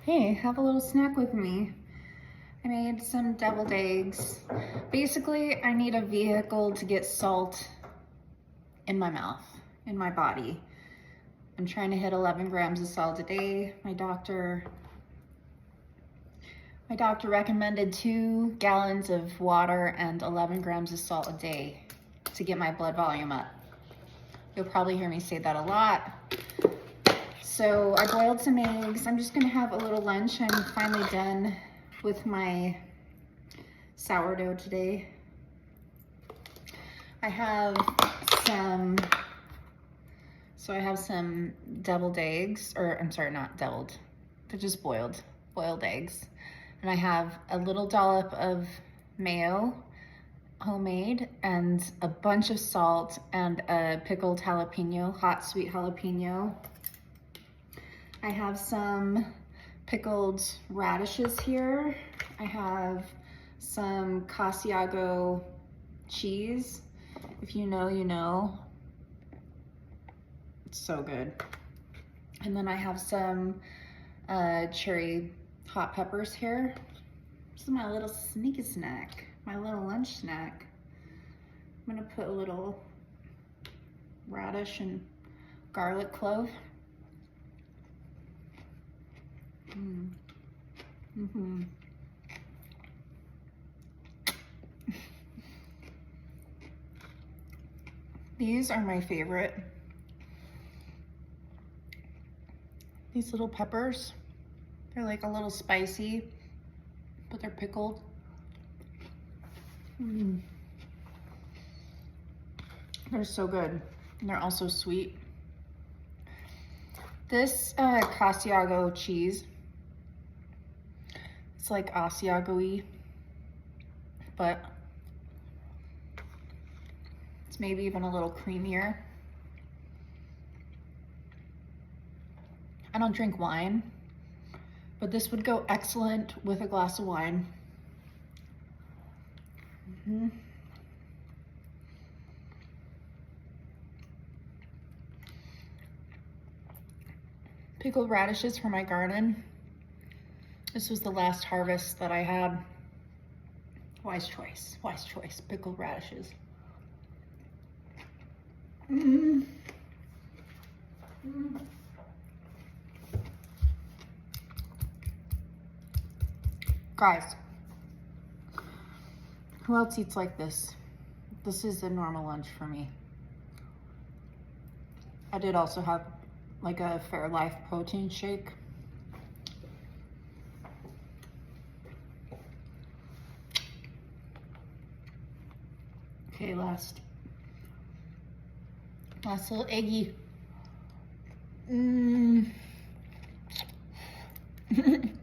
Hey, have a little snack with me. I made some deviled eggs. Basically, I need a vehicle to get salt in my mouth, in my body. I'm trying to hit 11 grams of salt a day. My doctor recommended 2 gallons of water and 11 grams of salt a day to get my blood volume up. You'll probably hear me say that a lot. So I boiled some eggs. I'm just gonna have a little lunch. I'm finally done with my sourdough today. I have some deviled eggs, or I'm sorry, not deviled. They're just boiled eggs. And I have a little dollop of mayo, homemade, and a bunch of salt and a pickled jalapeno, hot sweet jalapeno. I have some pickled radishes here. I have some Asiago cheese. If you know, you know. It's so good. And then I have some cherry hot peppers here. This is my little sneaky snack, my little lunch snack. I'm gonna put a little radish and garlic clove. These are my favorite. These little peppers, they're like a little spicy, but they're pickled. They're so good. And they're also sweet. This Asiago cheese, it's like Asiago-y, but it's maybe even a little creamier. I don't drink wine, but this would go excellent with a glass of wine. Pickled radishes from my garden. This was the last harvest that I had. Wise choice, pickled radishes. Guys, who else eats like this? This is a normal lunch for me. I did also have like a Fairlife protein shake. Okay, last little eggy.